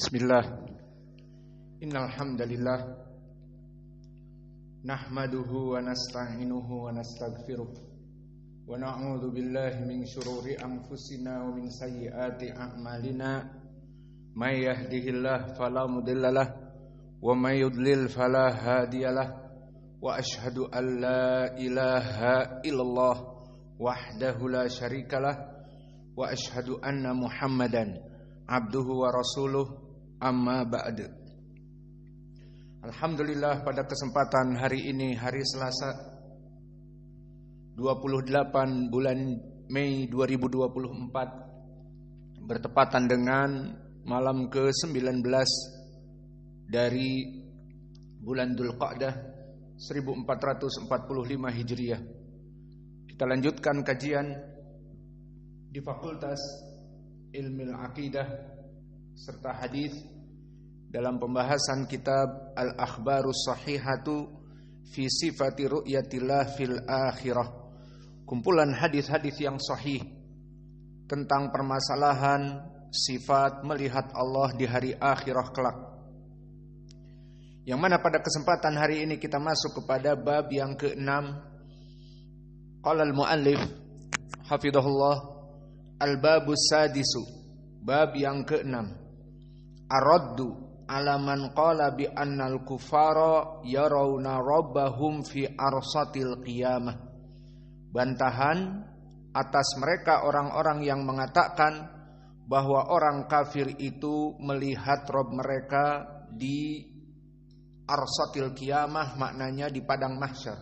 Bismillah. Innal hamdalillah nahmaduhu wa nasta'inuhu wa nastaghfiruh wa na'udzu billahi min syururi anfusina wa min sayyiati a'malina. May yahdihillahu fala mudhillalah wa may yudlil fala hadiyalah. Wa asyhadu an la ilaha illallah wahdahu la syarikalah wa asyhadu anna Muhammadan abduhu wa rasuluh. Amma ba'd. Alhamdulillah, pada kesempatan hari ini, hari Selasa 28 bulan Mei 2024, bertepatan dengan malam ke-19 dari bulan Dzulqa'dah 1445 Hijriah. Kita lanjutkan kajian di Fakultas Ilmu Aqidah serta Hadis dalam pembahasan kitab Al-Akhbarus Sahihatu fi Sifati Ru'yatillah fil Akhirah, kumpulan hadis-hadis yang sahih tentang permasalahan sifat melihat Allah di hari akhirah kelak. Yang mana pada kesempatan hari ini kita masuk kepada bab yang ke-6. Qala al-muallif hafidhahullah, al-babus sadisu, bab yang ke-6, ar-raddu ala man qala bi annal kufara yarawna rabbahum fi arsatil qiyamah. Bantahan atas mereka orang-orang yang mengatakan bahwa orang kafir itu melihat Rabb mereka di arsatil qiyamah, maknanya di padang mahsyar.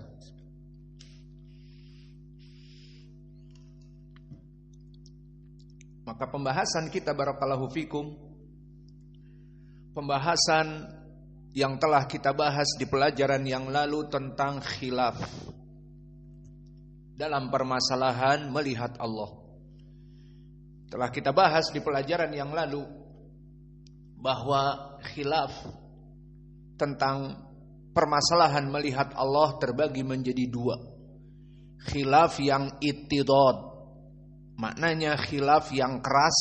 Maka pembahasan kita, barakallahu fikum, pembahasan yang telah kita bahas di pelajaran yang lalu tentang khilaf dalam permasalahan melihat Allah. Telah kita bahas di pelajaran yang lalu bahwa khilaf tentang permasalahan melihat Allah terbagi menjadi dua. Khilaf yang ittidad, maknanya khilaf yang keras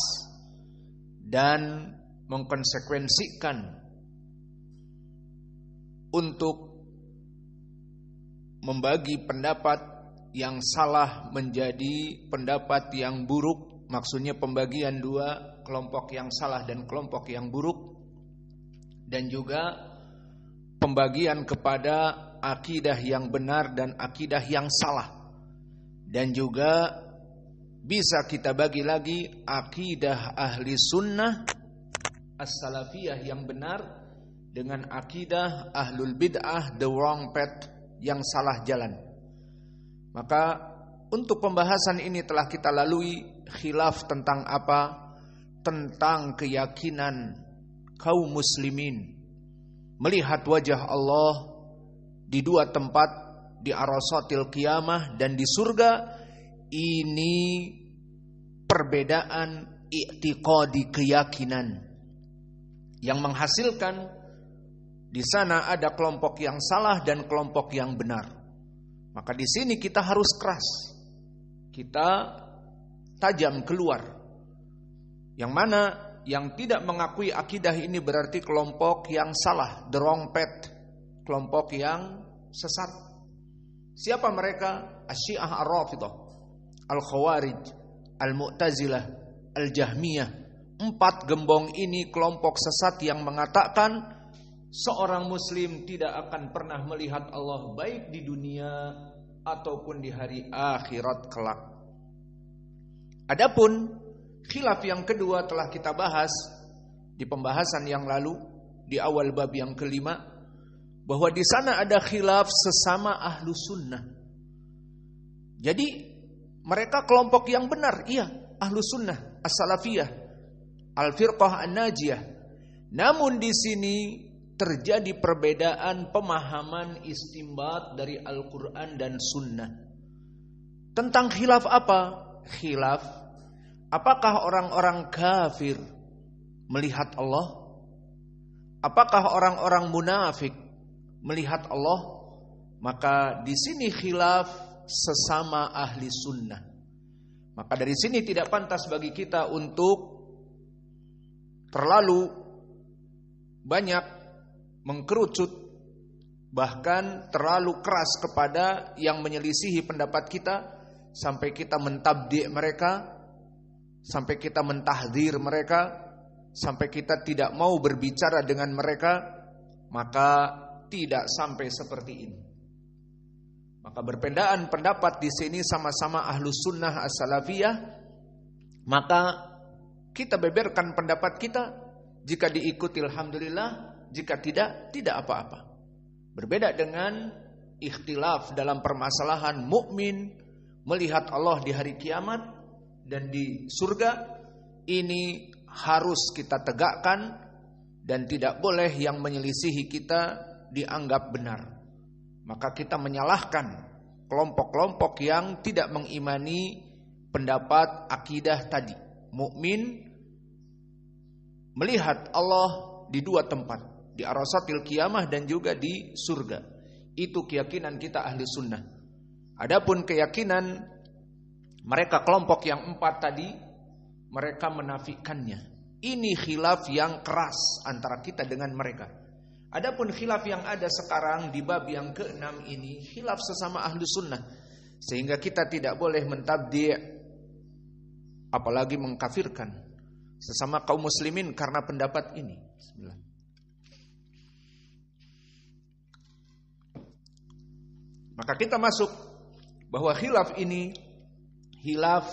dan mengkonsekuensikan untuk membagi pendapat yang salah menjadi pendapat yang buruk. Maksudnya pembagian dua, kelompok yang salah dan kelompok yang buruk. Dan juga pembagian kepada akidah yang benar dan akidah yang salah. Dan juga bisa kita bagi lagi akidah ahli sunnah as-salafiyah yang benar dengan akidah ahlul bid'ah, the wrong path, yang salah jalan. Maka untuk pembahasan ini telah kita lalui khilaf tentang apa? Tentang keyakinan kaum muslimin melihat wajah Allah di dua tempat, di arasatil qiyamah dan di surga. Ini perbedaan i'tiqadi, keyakinan, yang menghasilkan di sana ada kelompok yang salah dan kelompok yang benar. Maka di sini kita harus keras, kita tajam keluar. Yang mana yang tidak mengakui akidah ini berarti kelompok yang salah, the wrong path, kelompok yang sesat. Siapa mereka? Asy-Syiah ar-Rafidhah, Al-Khawarij, Al-Mu'tazilah, Al-Jahmiyah. 4 gembong ini kelompok sesat yang mengatakan seorang muslim tidak akan pernah melihat Allah baik di dunia ataupun di hari akhirat kelak. Adapun khilaf yang kedua telah kita bahas di pembahasan yang lalu di awal bab yang ke-5, bahwa di sana ada khilaf sesama ahlu sunnah. Jadi mereka kelompok yang benar, iya, ahlu sunnah as-salafiyah, al-firqah an-najiyah. Namun di sini terjadi perbedaan pemahaman istimbat dari Al-Quran dan Sunnah. Tentang khilaf apa? Khilaf apakah orang-orang kafir melihat Allah? Apakah orang-orang munafik melihat Allah? Maka di sini khilaf sesama ahli sunnah. Maka dari sini tidak pantas bagi kita untuk terlalu banyak mengkerucut, bahkan terlalu keras kepada yang menyelisihi pendapat kita, sampai kita mentabdi' mereka, sampai kita mentahdzir mereka, sampai kita tidak mau berbicara dengan mereka, maka tidak sampai seperti ini. Maka berbedaan pendapat di sini sama-sama ahlus sunnah as-salafiyah, maka kita beberkan pendapat kita. Jika diikuti alhamdulillah, jika tidak, tidak apa-apa. Berbeda dengan ikhtilaf dalam permasalahan mukmin melihat Allah di hari kiamat dan di surga, ini harus kita tegakkan dan tidak boleh yang menyelisihi kita dianggap benar. Maka kita menyalahkan kelompok-kelompok yang tidak mengimani pendapat akidah tadi. Mukmin melihat Allah di dua tempat, di arasatil qiyamah dan juga di surga. Itu keyakinan kita ahli sunnah. Adapun keyakinan mereka kelompok yang 4 tadi, mereka menafikannya. Ini khilaf yang keras antara kita dengan mereka. Adapun khilaf yang ada sekarang di bab yang ke-6 ini, khilaf sesama ahli sunnah, sehingga kita tidak boleh mentabdi' apalagi mengkafirkan sesama kaum muslimin karena pendapat ini. Bismillah. Maka kita masuk bahwa khilaf ini khilaf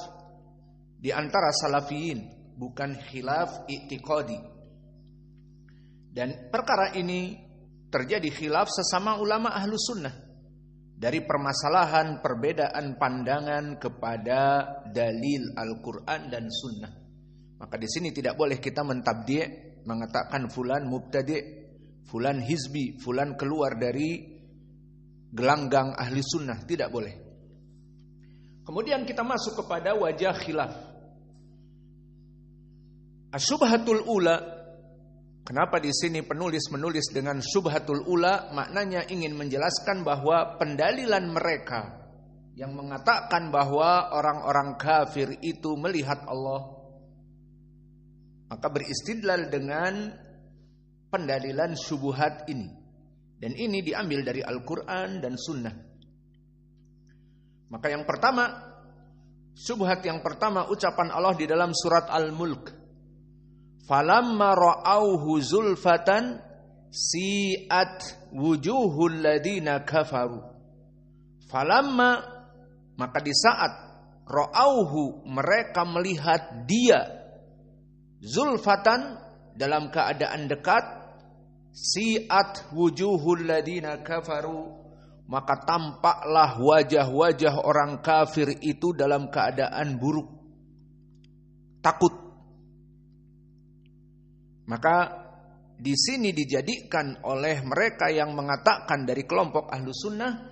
di antara salafiyin, bukan khilaf i'tiqadi. Dan perkara ini terjadi khilaf sesama ulama ahlus sunnah dari permasalahan perbedaan pandangan kepada dalil Al-Quran dan sunnah. Maka di sini tidak boleh kita mentabdi', mengatakan fulan mubtadi', fulan hizbi, fulan keluar dari gelanggang ahli sunnah, tidak boleh. Kemudian kita masuk kepada wajah khilaf. Asyubhatul ula. Kenapa di sini penulis menulis dengan syubhatul ula? Maknanya ingin menjelaskan bahwa pendalilan mereka yang mengatakan bahwa orang-orang kafir itu melihat Allah, maka beristidlal dengan pendalilan syubhat ini. Dan ini diambil dari Al-Quran dan Sunnah. Maka yang pertama, syubhat yang pertama ucapan Allah di dalam surat Al-Mulk. Falamma ra'auhu zulfatan si'at wujuhul ladina kafaru. Falamma, maka di saat ra'auhu, mereka melihat dia, zulfatan, dalam keadaan dekat, si'at wujuhul ladina kafaru, maka tampaklah wajah-wajah orang kafir itu dalam keadaan buruk, takut. Maka di sini dijadikan oleh mereka yang mengatakan dari kelompok ahlu sunnah,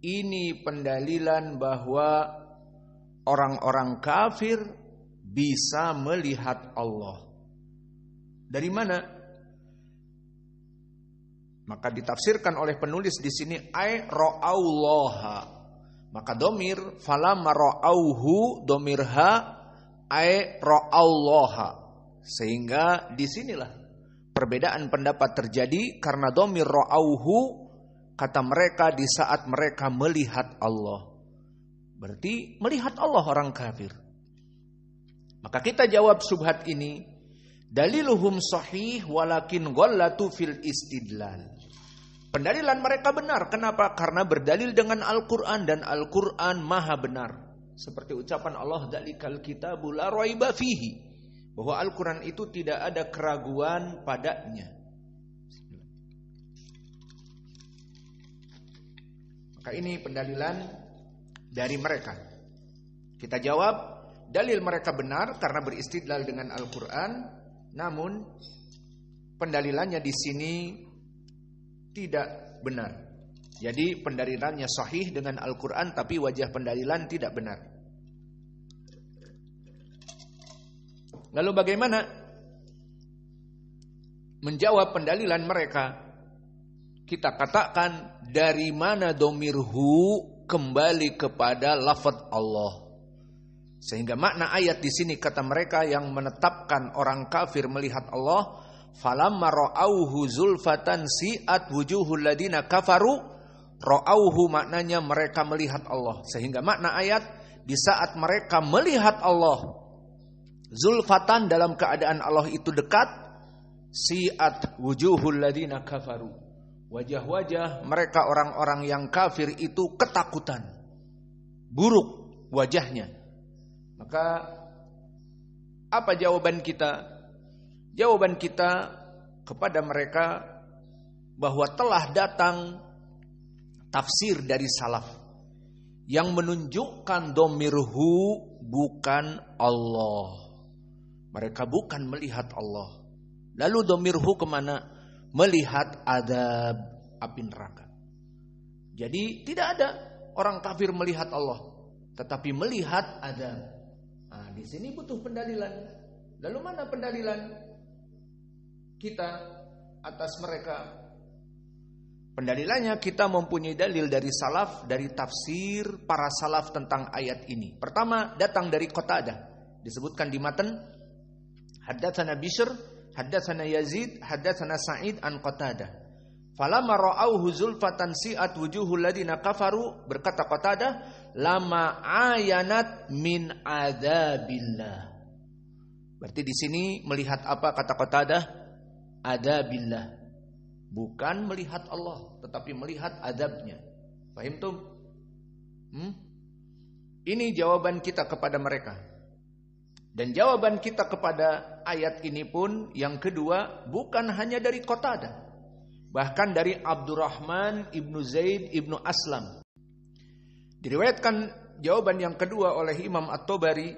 ini pendalilan bahwa orang-orang kafir bisa melihat Allah. Dari mana? Maka ditafsirkan oleh penulis di sini ay ra'aullaha. Maka domir falamma ra'auhu, domirha ay ra'aullaha. Sehingga disinilah perbedaan pendapat terjadi karena domir ra'auhu, kata mereka di saat mereka melihat Allah. Berarti melihat Allah orang kafir. Maka kita jawab syubhat ini, daliluhum sahih walakin ghallatu fil istidlal. Pendalilan mereka benar. Kenapa? Karena berdalil dengan Al-Quran, dan Al-Quran maha benar. Seperti ucapan Allah, dzalikal kitabu la raiba fihi, bahwa Al-Quran itu tidak ada keraguan padanya. Maka ini pendalilan dari mereka. Kita jawab, dalil mereka benar karena beristidlal dengan Al-Quran, namun pendalilannya di sini tidak benar. Jadi pendalilannya sahih dengan Al-Quran, tapi wajah pendalilan tidak benar. Lalu bagaimana menjawab pendalilan mereka? Kita katakan, dari mana domirhu kembali kepada lafaz Allah. Sehingga makna ayat di sini kata mereka yang menetapkan orang kafir melihat Allah, falamma ra'auhu zulfatan si'at wujuhul ladina kafaru. Ra'auhu maknanya mereka melihat Allah. Sehingga makna ayat, di saat mereka melihat Allah, zulfatan dalam keadaan Allah itu dekat, si'at wujuhul ladina kafaru. Wajah-wajah mereka orang-orang yang kafir itu ketakutan, buruk wajahnya. Maka apa jawaban kita? Jawaban kita kepada mereka bahwa telah datang tafsir dari salaf yang menunjukkan domirhu bukan Allah. Mereka bukan melihat Allah. Lalu domirhu kemana? Melihat adab api neraka. Jadi tidak ada orang kafir melihat Allah, tetapi melihat adab. Nah, di sini butuh pendalilan. Lalu mana pendalilan kita atas mereka? Pendalilannya kita mempunyai dalil dari salaf, dari tafsir para salaf tentang ayat ini. Pertama datang dari Qatadah, disebutkan di matan, haddatsana Bishr, haddatsana Yazid, haddatsana Sa'id an Qatadah. Falamma ra'auhu zulfatan si'at wujuhul ladina kafaru, berkata Qatadah, lama ayanat min adzabillah. Berarti di sini melihat apa kata Qatadah? Adzabillah. Bukan melihat Allah, tetapi melihat adabnya. Paham tuh? Ini jawaban kita kepada mereka. Dan jawaban kita kepada ayat ini pun yang kedua bukan hanya dari Qatadah, bahkan dari Abdurrahman ibnu Zaid ibnu Aslam. Diriwayatkan jawaban yang kedua oleh Imam At-Tabari,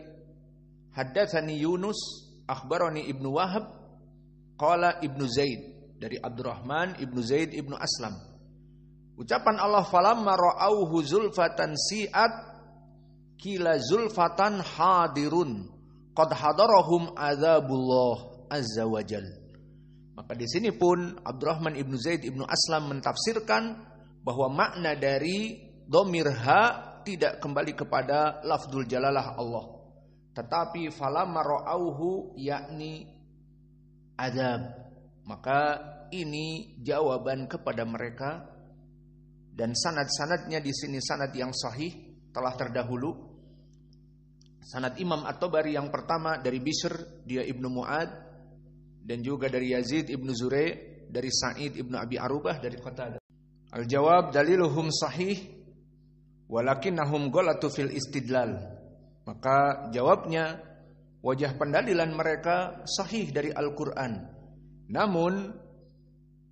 haddatsani Yunus akhbarani ibnu Wahab qala ibnu Zaid, dari Abdurrahman ibnu Zaid ibnu Aslam. Ucapan Allah, falamma ra'auhu zulfatan si'at kila zulfatan hadirun qad hadarahum adzabullah azza wajal. Maka di sini pun Abdurrahman ibnu Zaid ibnu Aslam mentafsirkan bahwa makna dari dhamir ha tidak kembali kepada lafdzul jalalah Allah, tetapi falamma ra'auhu yakni azab. Maka ini jawaban kepada mereka, dan sanad-sanadnya di sini sanad yang sahih telah terdahulu. Sanad Imam At-Tabari yang pertama dari Bishr, dia Ibnu Mu'ad, dan juga dari Yazid Ibnu Zurei, dari Sa'id Ibnu Abi Arubah, dari Qatadah. Al-jawab daliluhum sahih walakinnahum ghalatu fil istidlal. Maka jawabnya, wajah pendalilan mereka sahih dari Al-Qur'an. Namun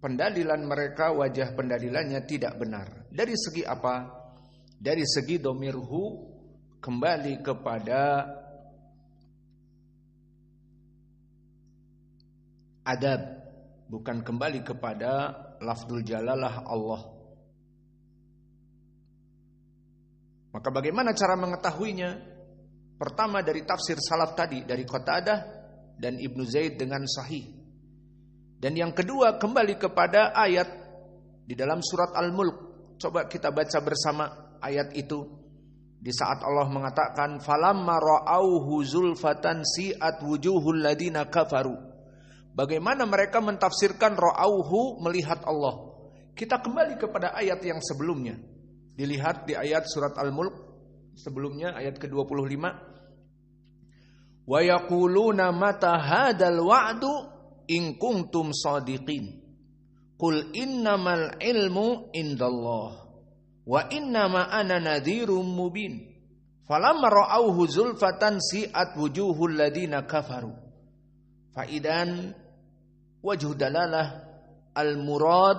pendalilan mereka, wajah pendalilannya tidak benar. Dari segi apa? Dari segi domirhu kembali kepada adab, bukan kembali kepada lafdzul jalalah Allah. Maka bagaimana cara mengetahuinya? Pertama dari tafsir salaf tadi, dari Qatadah dan Ibnu Zaid dengan sahih. Dan yang kedua kembali kepada ayat di dalam surat Al-Mulk. Coba kita baca bersama ayat itu. Di saat Allah mengatakan falamma ra'auhu zulfatan si'at wujuhul ladina kafaru. Bagaimana mereka mentafsirkan ra'auhu, melihat Allah? Kita kembali kepada ayat yang sebelumnya. Dilihat di ayat surat Al-Mulk sebelumnya, ayat ke-25. Wa yaquluna mata hadzal wa'du in kuntum shadiqin. Qul innamal ilmu indallah wa innama ana nadhirum mubin. Falamma ra'auhu zulfatan si'at wujuhul ladina kafaru. Faidan wajhu dalalah al-murad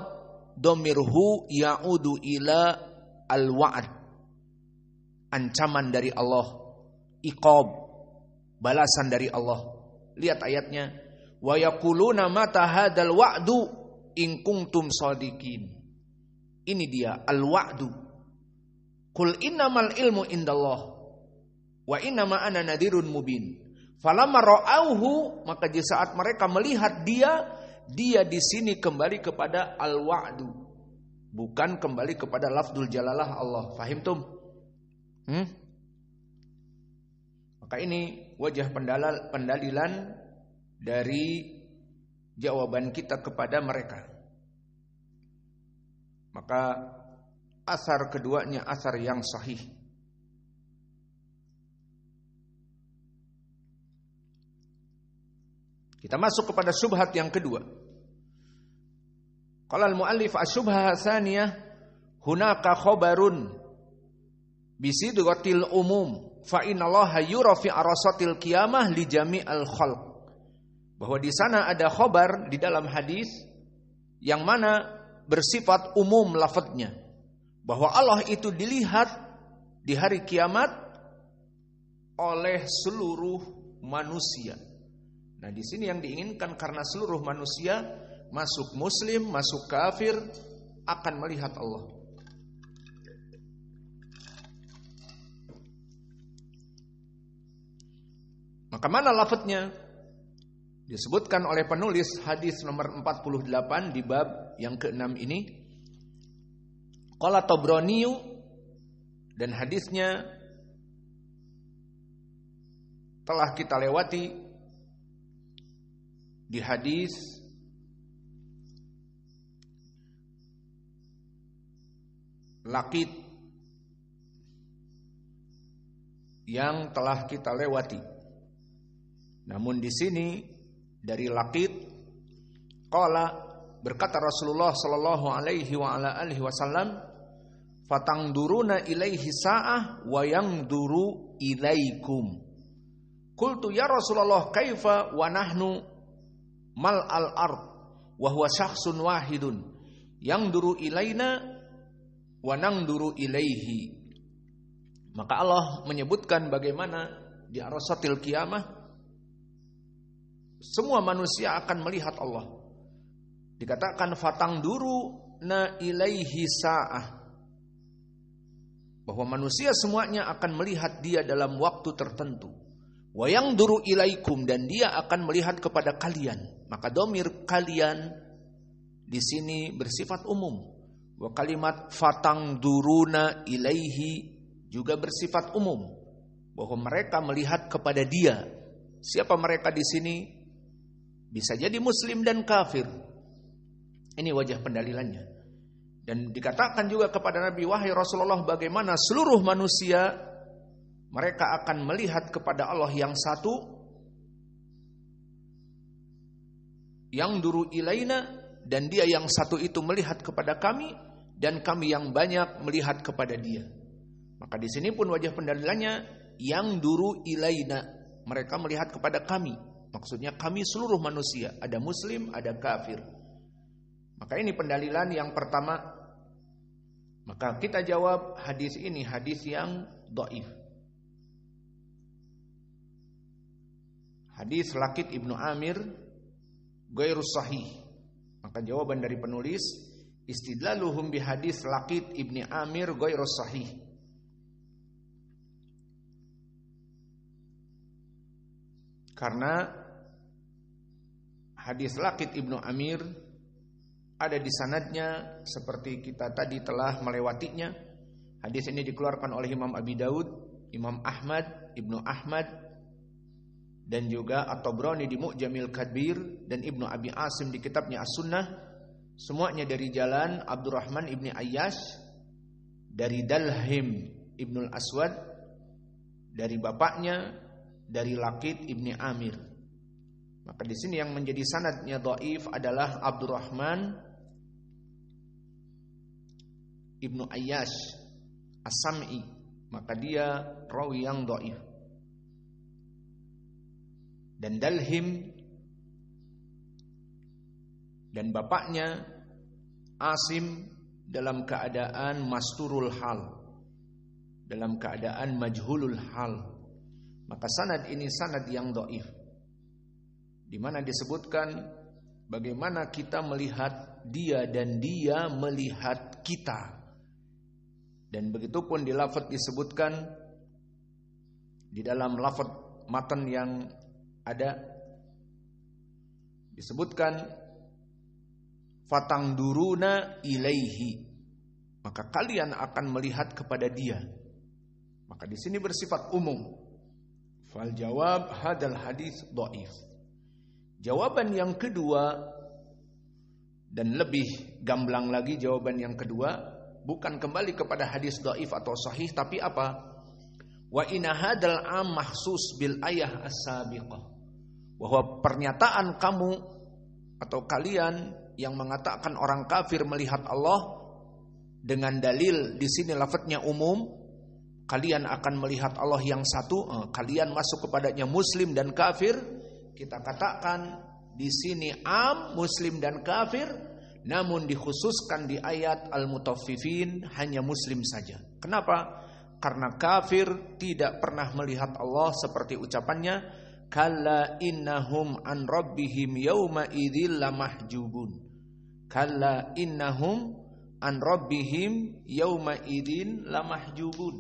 domirhu ya'udu ila al-wa'd. Ancaman dari Allah, iqab, balasan dari Allah. Lihat ayatnya, wa yaquluna mata hadzal wa'du in kuntum shadiqin. Ini dia al-wa'du. Qul innamal ilmu indallah wa innama ana nadhirun mubin. Falamma ra'auhu, maka di saat mereka melihat dia di sini kembali kepada al-wa'du, bukan kembali kepada lafdzul jalalah Allah. Fahim tum? Maka ini wajah pendalilan dari jawaban kita kepada mereka. Maka asar keduanya asar yang sahih. Kita masuk kepada syubhat yang kedua. Qala al-muallif asy-syubhah tsaniyah hunaka khabarun bisidghatil umum fa innallaha yura fi arasatil qiyamah li jami'al khalq. Bahwa di sana ada khabar di dalam hadis yang mana bersifat umum lafadznya, bahwa Allah itu dilihat di hari kiamat oleh seluruh manusia. Nah, di sini yang diinginkan karena seluruh manusia, masuk muslim, masuk kafir, akan melihat Allah. Maka mana lafadznya? Disebutkan oleh penulis hadis nomor 48 di bab yang ke-6 ini. Qala Tabrani, dan hadisnya telah kita lewati di hadis Laqit yang telah kita lewati. Namun di sini dari Laqit qala, berkata Rasulullah sallallahu alaihi wa ala alihi wasallam, fatangduruna ilaihi sa'ah wa yangduru ilaikum. Qultu ya Rasulullah kaifa wa nahnu mal al-ard wa huwa syakhsun wahidun yangduru ilaina wa nangduru ilaihi. Maka Allah menyebutkan bagaimana di arasatil qiyamah semua manusia akan melihat Allah. Dikatakan fatangduruna ilaihi sa'ah, bahwa manusia semuanya akan melihat dia dalam waktu tertentu. Wa yangduru ilaikum, dan dia akan melihat kepada kalian. Maka domir kalian di sini bersifat umum. Wa kalimat fatangduruna ilaihi juga bersifat umum, bahwa mereka melihat kepada dia. Siapa mereka di sini? Bisa jadi muslim dan kafir. Ini wajah pendalilannya. Dan dikatakan juga kepada Nabi, wahai Rasulullah, bagaimana seluruh manusia mereka akan melihat kepada Allah yang satu, yang duru ilaina, dan dia yang satu itu melihat kepada kami, dan kami yang banyak melihat kepada dia. Maka di sini pun wajah pendalilannya yang duru ilaina, mereka melihat kepada kami. Maksudnya kami seluruh manusia, ada muslim, ada kafir. Maka ini pendalilan yang pertama. Maka kita jawab hadis ini hadis yang dhaif. Hadis Laqit Ibnu Amir ghairus sahih. Maka jawaban dari penulis, istidlaluhum bi hadis Laqit Ibnu Amir ghairus sahih. Karena hadis Laqit Ibnu Amir ada di sanadnya seperti kita tadi telah melewatinya. Hadis ini dikeluarkan oleh Imam Abi Daud, Imam Ahmad, Ibnu Ahmad, dan juga At-Tabrani di Mu'jamil Kabir, dan Ibnu Abi Asim di kitabnya As-Sunnah. Semuanya dari jalan Abdurrahman Ibni Ayyash, dari Dalhim Ibnul Aswad, dari bapaknya, dari Laqit Ibni Amir. Maka di sini yang menjadi sanadnya dhaif adalah Abdurrahman Ibnu Ayyash As-Sam'i. Maka dia rawi yang dhaif. Dan Dalhim dan bapaknya Asim dalam keadaan masturul hal, dalam keadaan majhulul hal. Maka sanad ini sanad yang dhaif, di mana disebutkan bagaimana kita melihat dia dan dia melihat kita. Dan begitu pun di lafaz disebutkan di dalam lafaz matan yang ada disebutkan fatangduruna ilaihi, maka kalian akan melihat kepada dia. Maka di sini bersifat umum. Fal jawab hadal hadis dhaif. Jawaban yang kedua, dan lebih gamblang lagi jawaban yang kedua, bukan kembali kepada hadis dhaif atau sahih, tapi apa? Wa inna hadzal am mahsus bil ayah as-sabiqah. Bahwa pernyataan kamu atau kalian yang mengatakan orang kafir melihat Allah dengan dalil di sini lafadznya umum, kalian akan melihat Allah yang satu, kalian masuk kepadanya muslim dan kafir. Kita katakan di sini am muslim dan kafir, namun dikhususkan di ayat Al-Mutaffifin hanya muslim saja. Kenapa? Karena kafir tidak pernah melihat Allah seperti ucapannya, kalla innahum an rabbihim yawma idzil lamahjubun. Kalla innahum an rabbihim yawma idzin lamahjubun.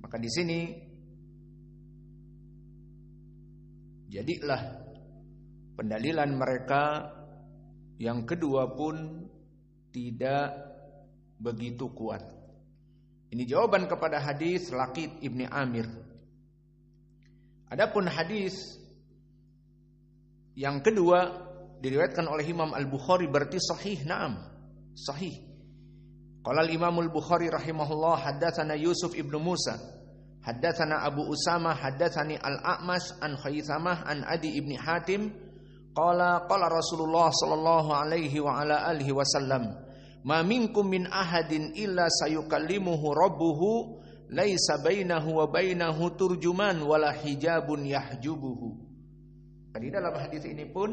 Maka di sini jadilah pendalilan mereka yang kedua pun tidak begitu kuat. Ini jawaban kepada hadis Laqit ibni Amir. Adapun hadis yang kedua diriwayatkan oleh Imam Al-Bukhari, berarti sahih. Naam, sahih. Qala al-Imam Al-Bukhari rahimahullah, haddatsana Yusuf ibnu Musa, haddatsana Abu Usama, haddatsani Al-A'mash an Khaythamah an Adi ibni Hatim, qala Rasulullah sallallahu alaihi wa ala alihi wasallam, ma minkum min ahadin illa sayukallimuhu rabbuhu laisa bainahu wa bainahu turjuman wala hijabun yahjubuhu. Di dalam hadis ini pun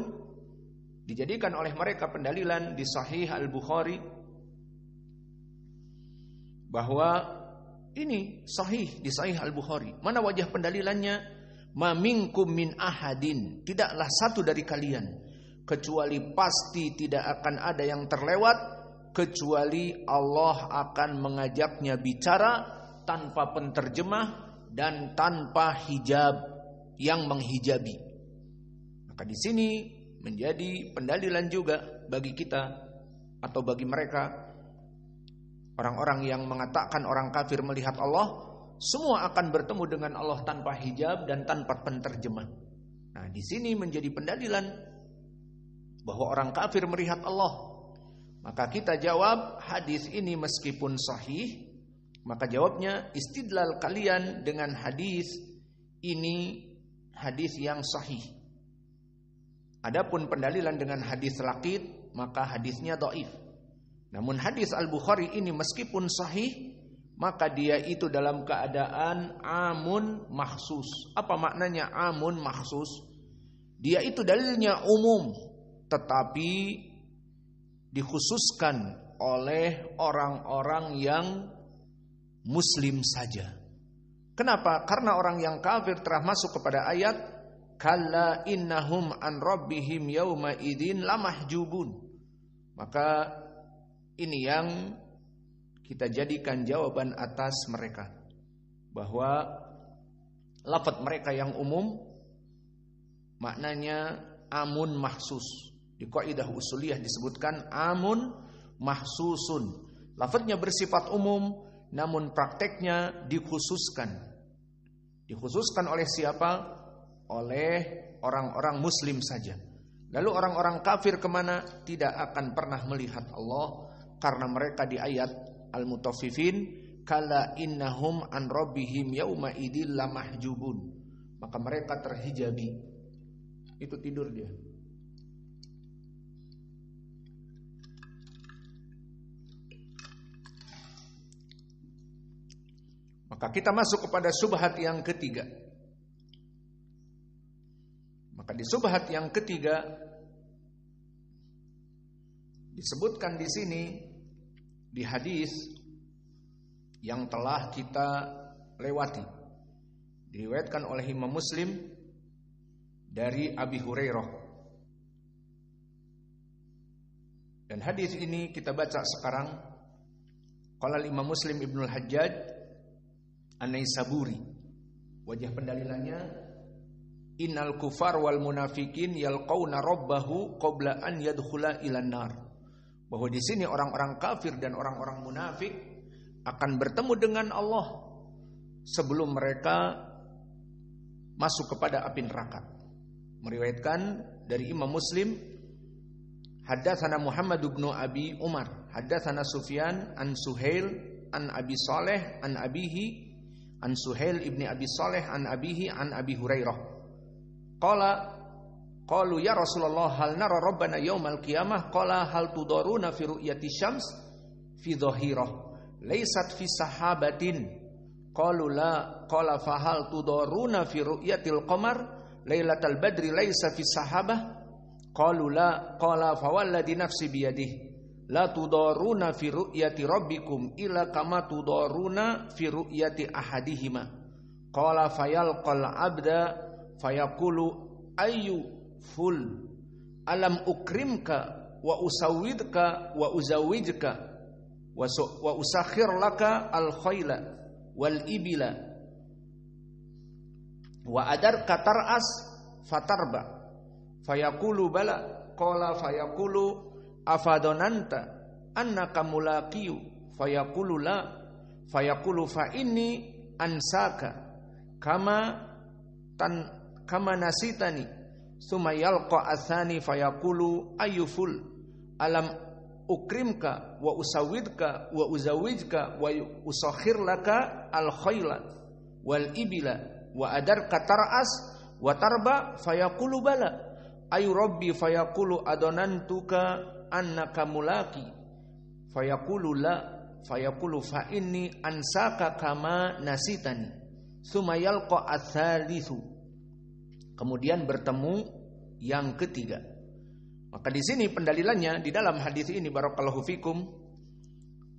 dijadikan oleh mereka pendalilan di Sahih Al-Bukhari bahwa ini sahih di Sahih Al-Bukhari. Mana wajah pendalilannya? Ma minkum min ahadin, tidaklah satu dari kalian kecuali pasti tidak akan ada yang terlewat kecuali Allah akan mengajaknya bicara tanpa penterjemah dan tanpa hijab yang menghijabi. Maka di sini menjadi pendalilan juga bagi kita atau bagi mereka orang-orang yang mengatakan orang kafir melihat Allah, semua akan bertemu dengan Allah tanpa hijab dan tanpa penterjemah. Nah, di sini menjadi pendalilan bahwa orang kafir melihat Allah. Maka kita jawab hadis ini meskipun sahih, maka jawabnya istidlal kalian dengan hadis ini hadis yang sahih. Adapun pendalilan dengan hadis Laqit, maka hadisnya dhaif. Namun hadis Al-Bukhari ini meskipun sahih, maka dia itu dalam keadaan amun makhsus. Apa maknanya amun makhsus? Dia itu dalilnya umum, tetapi dikhususkan oleh orang-orang yang muslim saja. Kenapa? Karena orang yang kafir telah masuk kepada ayat kalla innahum an rabbihim yauma idzin lamahjubun. Maka ini yang kita jadikan jawaban atas mereka, bahwa lafaz mereka yang umum maknanya amun mahsus. Di kaidah usuliyah disebutkan amun mahsusun. Lafaznya bersifat umum, namun prakteknya dikhususkan. Dikhususkan oleh siapa? Oleh orang-orang muslim saja. Lalu orang-orang kafir kemana? Tidak akan pernah melihat Allah, karena mereka di ayat Al-Mutaffifin kala innahum an rabbihim yauma idil lamahjubun. Maka mereka terhijabi. Itu tidur dia. Maka kita masuk kepada subhat yang ketiga. Maka di subhat yang ketiga disebutkan di sini di hadis yang telah kita lewati, diriwayatkan oleh Imam Muslim dari Abi Hurairah. Dan hadis ini kita baca sekarang. Qala Imam Muslim Ibnul Hajjaj An-Naisaburi, wajah pendalilannya innal kufar wal munafikin yalqauna rabbahu qabla an yadkhula ilan nar. Bahwa di sini orang-orang kafir dan orang-orang munafik akan bertemu dengan Allah sebelum mereka masuk kepada api neraka. meriwayatkan dari Imam Muslim, haddatsana Muhammad bin Abi Umar, haddatsana Sufyan an Suhail an Abi Saleh an abihi, an Suhail ibni Abi Saleh an abihi an Abi Hurairah. Qalu ya Rasulullah hal nara rabbana yaumal qiyamah? Qala hal tudaruna fi ru'yati syams fi dhahirah laysat fi sahabatin. Qalu la. Qala fa hal tudaruna fi ru'yatil qamar lailatal badri laysa fi sahabah? Qalu la. Qala fa walladhi nafsi biyadihi la tudaruna fi ru'yati rabbikum illa kama tudaruna fi ru'yati ahadihima. Qala fayalqal abda fayaqulu ayyu ful alam ukrimka wa usawwidka wa uzawijka wa usakhir laka al khayla wal ibila wa adar katar'as fatarba fayaqulu bala. Qala fayaqulu afadonanta annaka mulaqiyu fayaqulu la. Fayaqulu fa inni ansaka kama nasitani. Summa yalqa athani fayaqulu ayyuful alam ukrimka wa usawwidka wa uzawijka wa usakhir laka al khayla wal ibila wa adar katar'as wa tarba fayaqulu bala. Ayu rabbi fayaqulu adonantuka annaka mulaki fayaqulu la. Fayaqulu fa inni ansaka kama nasitani. Summa yalqa athalithu. Kemudian bertemu yang ketiga. Maka di sini pendalilannya di dalam hadis ini barakallahu fikum,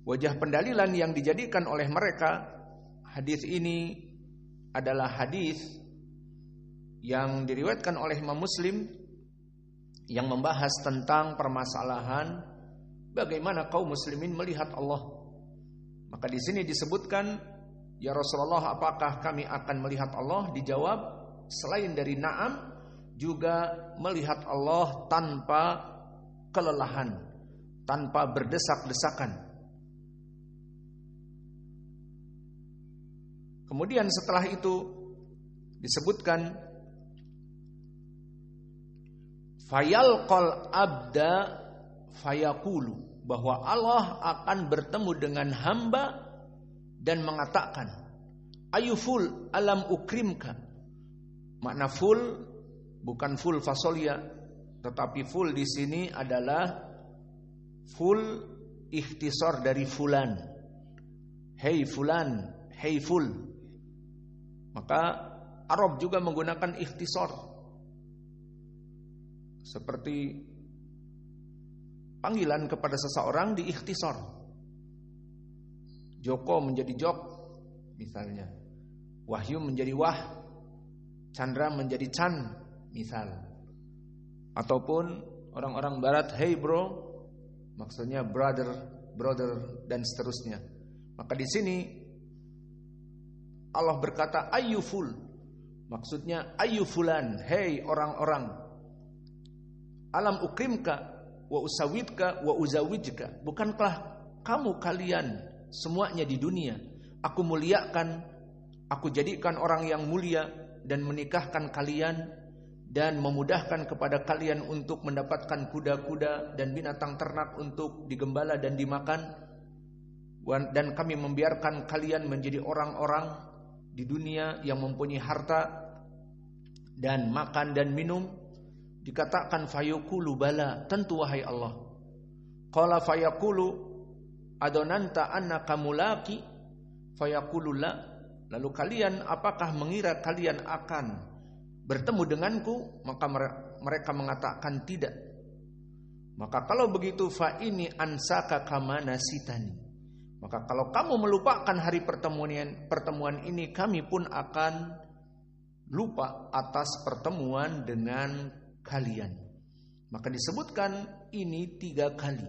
wajah pendalilan yang dijadikan oleh mereka, hadis ini adalah hadis yang diriwayatkan oleh Imam Muslim yang membahas tentang permasalahan bagaimana kaum muslimin melihat Allah. Maka di sini disebutkan, ya Rasulullah, apakah kami akan melihat Allah? Dijawab, selain dari na'am, juga melihat Allah tanpa kelelahan, tanpa berdesak-desakan. Kemudian setelah itu disebutkan fayalqal abda fayaqulu, bahwa Allah akan bertemu dengan hamba dan mengatakan ayuful alam ukrimka. Makna full bukan full fasolia, tetapi full di sini adalah full ikhtisar dari fulan. Hey fulan, hey full. Maka Arab juga menggunakan ikhtisar. Seperti panggilan kepada seseorang di ikhtisar. Joko menjadi Jok misalnya. Wahyu menjadi Wah. Chandra menjadi Chan misal. Ataupun orang-orang barat, hey bro, maksudnya brother dan seterusnya. Maka di sini Allah berkata ayyuful, maksudnya ayyufulan, hey orang-orang. Alam ukrimka wa usawidka wa uzawijka, bukankah kamu kalian semuanya di dunia aku muliakan, aku jadikan orang yang mulia dan menikahkan kalian dan memudahkan kepada kalian untuk mendapatkan kuda-kuda dan binatang ternak untuk digembala dan dimakan, dan kami membiarkan kalian menjadi orang-orang di dunia yang mempunyai harta dan makan dan minum. Dikatakan fayaqulu bala, tentu wahai Allah. Qala fayaqulu adonanta annaka mulaki fayaqulu la. Lalu kalian apakah mengira kalian akan bertemu denganku? Maka mereka mengatakan tidak. Maka kalau begitu fa ini ansaka kama nasitani. Maka kalau kamu melupakan hari pertemuan ini, kami pun akan lupa atas pertemuan dengan kalian. Maka disebutkan ini 3 kali.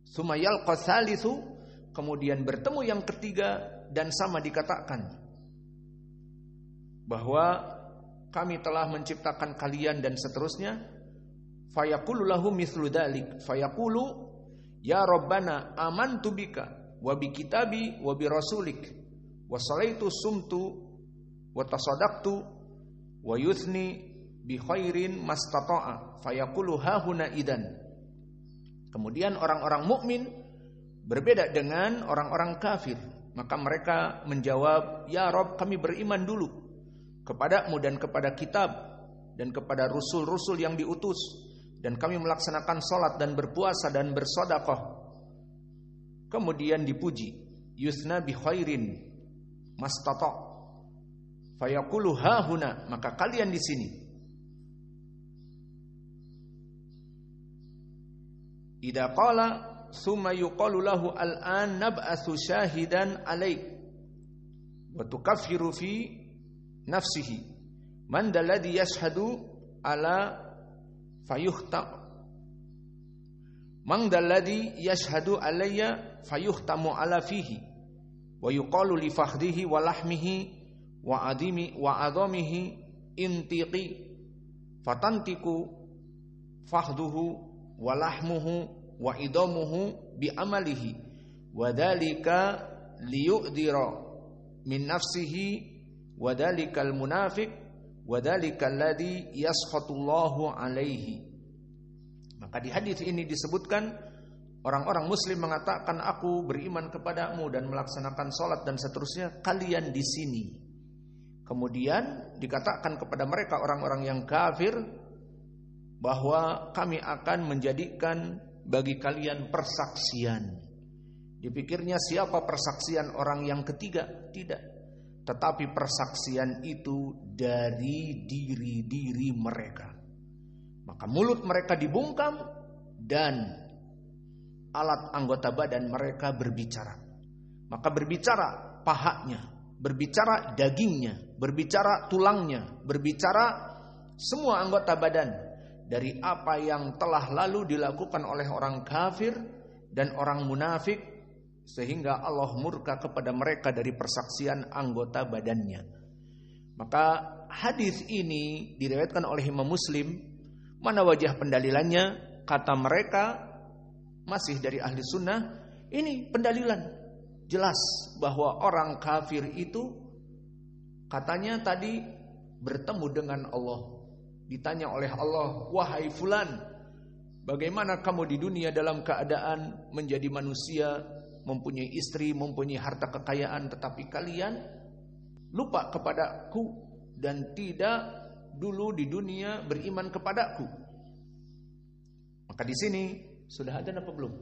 Sumayal qasalithu, kemudian bertemu yang ketiga dan sama dikatakan bahwa kami telah menciptakan kalian dan seterusnya. Fayaqulu lahu mithlu dzalik, fayaqulu ya rabbana amantu bika wa bi kitabi wa bi rasulik wa salaitu sumtu wa tasaddaqtu wa yuthni bi khairin mastata'a fayaqulu ha huna idan. Kemudian orang-orang mukmin berbeda dengan orang-orang kafir. Maka mereka menjawab, ya Rabb, kami beriman dulu kepadamu dan kepada kitab dan kepada rasul-rasul yang diutus, dan kami melaksanakan salat dan berpuasa dan bersedekah. Kemudian dipuji, yusna bi khairin mastata' fayaqulu ha huna, maka kalian di sini. Idza qala summa yuqalu lahu al-an nab'atsu syahidan alaik wa tukaffiru fi nafsihi man dalladhi yashhadu ala fayuhta man dalladhi yashhadu alayya fayuhtamu ala fihi wa yuqalu li fakhdihi wa lahmihi wa adamihi intiqi fatantiku fakhduhu wa lahmuhu wa idamuhu bi amalihi wa dhalika liyudira min nafsihi wa dhalikal munafiq wa dhalikal ladzi yaskhatullahu alaihi. Maka di hadis ini disebutkan orang-orang muslim mengatakan, aku beriman kepadamu dan melaksanakan salat dan seterusnya, kalian di sini. Kemudian dikatakan kepada mereka orang-orang yang kafir bahwa kami akan menjadikan bagi kalian persaksian. Dipikirnya siapa persaksian orang yang ketiga? Tidak. Tetapi persaksian itu dari diri-diri mereka. Maka mulut mereka dibungkam dan alat anggota badan mereka berbicara. Maka berbicara pahanya, berbicara dagingnya, berbicara tulangnya, berbicara semua anggota badan. Dari apa yang telah lalu dilakukan oleh orang kafir dan orang munafik, sehingga Allah murka kepada mereka dari persaksian anggota badannya. Maka hadis ini diriwayatkan oleh Imam Muslim. Mana wajah pendalilannya? Kata mereka masih dari ahli sunnah, ini pendalilan jelas bahwa orang kafir itu katanya tadi bertemu dengan Allah. Ditanya oleh Allah, wahai fulan, bagaimana kamu di dunia dalam keadaan menjadi manusia, mempunyai istri, mempunyai harta kekayaan, tetapi kalian lupa kepadaku dan tidak dulu di dunia beriman kepadaku. Maka di sini sudah adzan apa belum?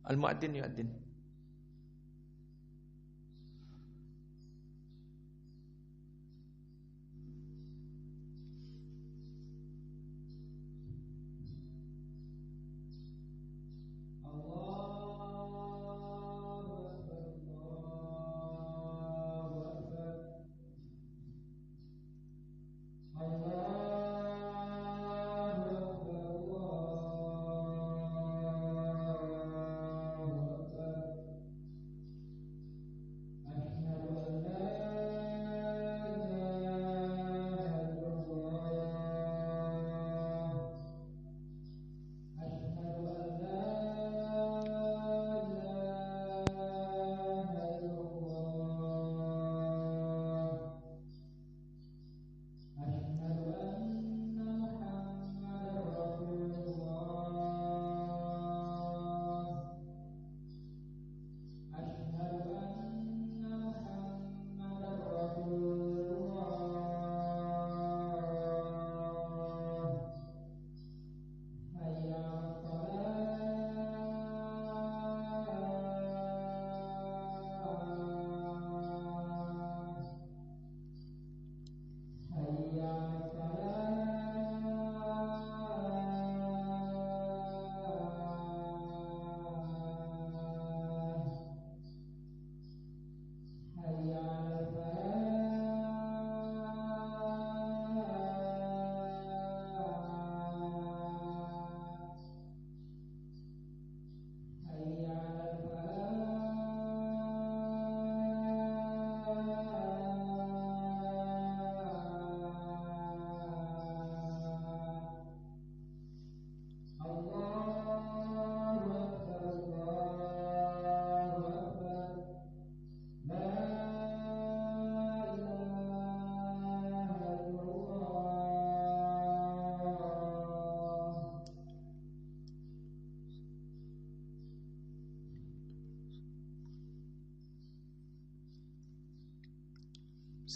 Al-muadzin yu'adzin.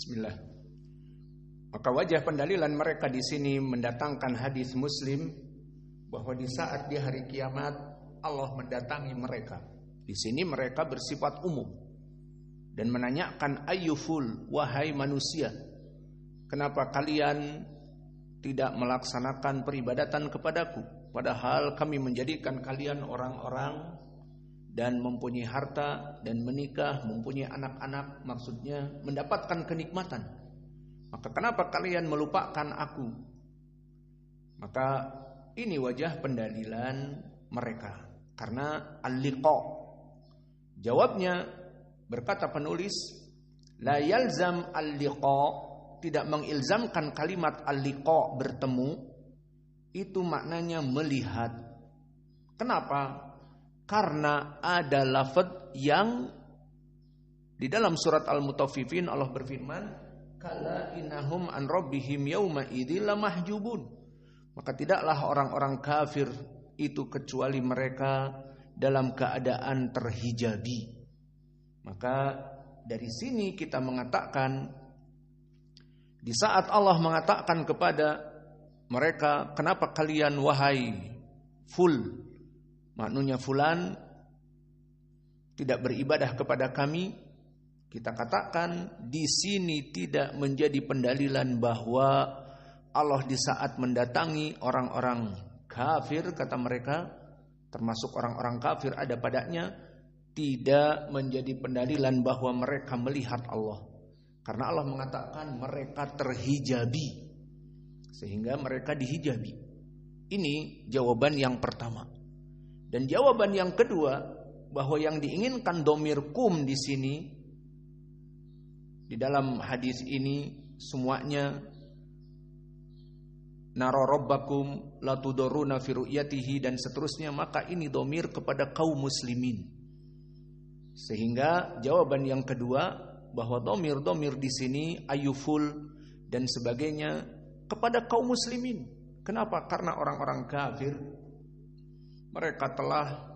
Bismillah. Maka wajah pendalilan mereka di sini mendatangkan hadis Muslim bahwa di saat di hari kiamat Allah mendatangi mereka. Di sini mereka bersifat umum dan menanyakan ayyuful, wahai manusia, kenapa kalian tidak melaksanakan peribadatan kepadaku, padahal kami menjadikan kalian orang-orang dan mempunyai harta dan menikah, mempunyai anak-anak, maksudnya mendapatkan kenikmatan. Maka kenapa kalian melupakan aku? Maka ini wajah pendalilan mereka. Karena al-liqa. Jawabnya berkata penulis, la yalzam al-liqa, tidak mengilzamkan kalimat al-liqa bertemu, itu maknanya melihat. Kenapa? Karena ada lafaz yang di dalam surat Al-Mutaffifin Allah berfirman, kala innahum an rabbihim yauma idzil lamahjubun. Maka tidaklah orang-orang kafir itu kecuali mereka dalam keadaan terhijabi. Maka dari sini kita mengatakan, di saat Allah mengatakan kepada mereka, kenapa kalian wahai full, maknanya fulan tidak beribadah kepada kami, kita katakan di sini tidak menjadi pendalilan bahwa Allah di saat mendatangi orang-orang kafir, kata mereka, termasuk orang-orang kafir ada padanya, tidak menjadi pendalilan bahwa mereka melihat Allah. Karena Allah mengatakan mereka terhijabi, sehingga mereka dihijabi. Ini jawaban yang pertama. Dan jawaban yang kedua, bahwa yang diinginkan dhamir kum di sini, di dalam hadis ini semuanya nara rabbakum la tuduruna fi ru'yatihi dan seterusnya, maka ini dhamir kepada kaum muslimin. Sehingga jawaban yang kedua, bahwa dhamir di sini ayuful dan sebagainya kepada kaum muslimin. Kenapa? Karena orang-orang kafir mereka telah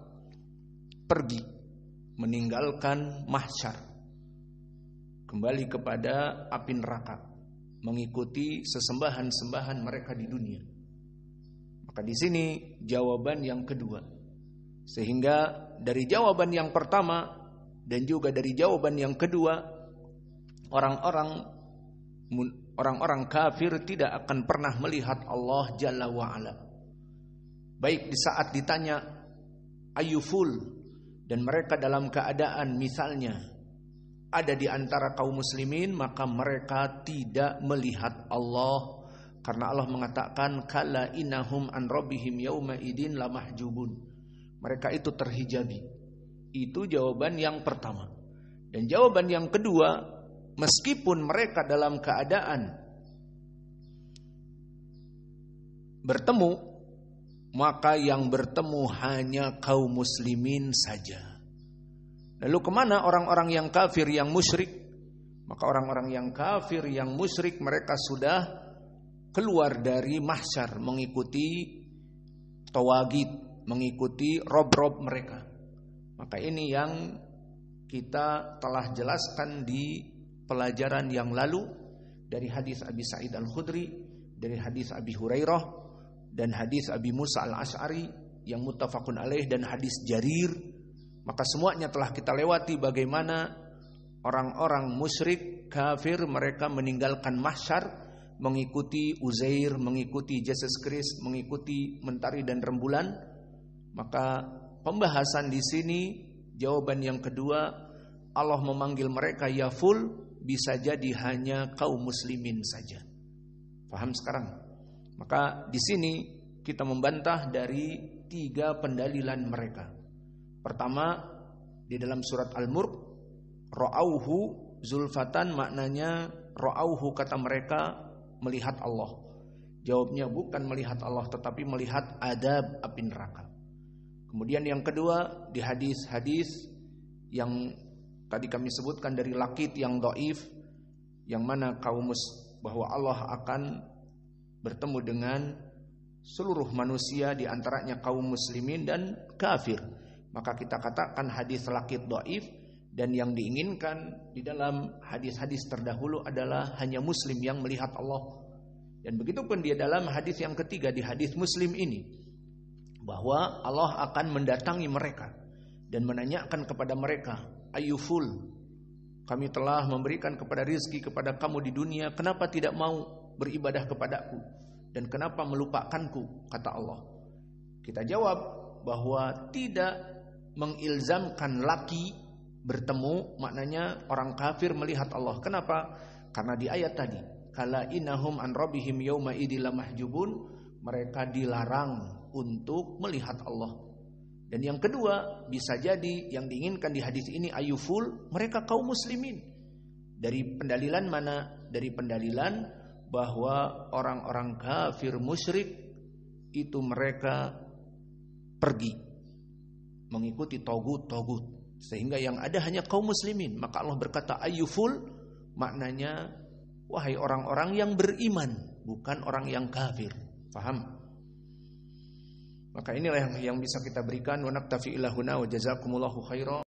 pergi meninggalkan mahsyar, kembali kepada api neraka, mengikuti sesembahan-sembahan mereka di dunia. Maka di sini jawaban yang kedua. Sehingga dari jawaban yang pertama dan juga dari jawaban yang kedua, orang-orang kafir tidak akan pernah melihat Allah Jalla wa'ala. Baik di saat ditanya ayyuful, dan mereka dalam keadaan misalnya ada di antara kaum muslimin, maka mereka tidak melihat Allah. Karena Allah mengatakan kala innahum an rabbihim yauma idin lamahjubun. Mereka itu terhijabi. Itu jawaban yang pertama. Dan jawaban yang kedua, meskipun mereka dalam keadaan bertemu, maka yang bertemu hanya kaum muslimin saja. Lalu kemana orang-orang yang kafir yang musyrik? Maka orang-orang yang kafir yang musyrik mereka sudah keluar dari mahsyar, mengikuti tawagid, mengikuti rob-rob mereka. Maka ini yang kita telah jelaskan di pelajaran yang lalu, dari hadis Abi Sa'id Al-Khudri, dari hadis Abi Hurairah, dan hadis Abi Musa Al-Asy'ari yang muttafaqun alaih, dan hadis Jarir. Maka semuanya telah kita lewati bagaimana orang-orang musyrik kafir mereka meninggalkan mahsyar, mengikuti Uzair, mengikuti Jesus Christ, mengikuti mentari dan rembulan. Maka pembahasan di sini, jawaban yang kedua, Allah memanggil mereka ya full, bisa jadi hanya kaum muslimin saja. Paham sekarang? Maka di sini kita membantah dari 3 pendalilan mereka. Pertama, di dalam surat Al-Mulk, ra'auhu zulfatan, maknanya ra'auhu kata mereka melihat Allah. Jawabnya bukan melihat Allah, tetapi melihat adab api neraka. Kemudian yang kedua, di hadis-hadis yang tadi kami sebutkan dari Laqit yang dhaif, yang mana bahwa Allah akan bertemu dengan seluruh manusia, di antaranya kaum muslimin dan kafir. Maka kita katakan hadis Laqit dhaif, Dan yang diinginkan di dalam hadis-hadis terdahulu adalah hanya muslim yang melihat Allah. Dan begitu pun dia dalam hadis yang ketiga di hadis Muslim ini, bahwa Allah akan mendatangi mereka dan menanyakan kepada mereka, ayyuful, kami telah memberikan kepada rizki kepada kamu di dunia, kenapa tidak mau beribadah kepadaku dan kenapa melupakanku, kata Allah. Kita jawab bahwa tidak mengilzamkan laki bertemu, maknanya orang kafir melihat Allah. Kenapa? Karena di ayat tadi, kala innahum an rabbihim yauma idil mahjubun, mereka dilarang untuk melihat Allah. Dan yang kedua, bisa jadi yang diinginkan di hadis ini ayyuful, mereka kaum muslimin. Dari pendalilan mana? Dari pendalilan bahwa orang-orang kafir musyrik itu mereka pergi mengikuti togut-togut, sehingga yang ada hanya kaum muslimin. Maka Allah berkata ayyuful, maknanya wahai orang-orang yang beriman, bukan orang yang kafir. Paham? Maka inilah yang bisa kita berikan. Wa naktafi ila huna wa jazakumullahu khairan.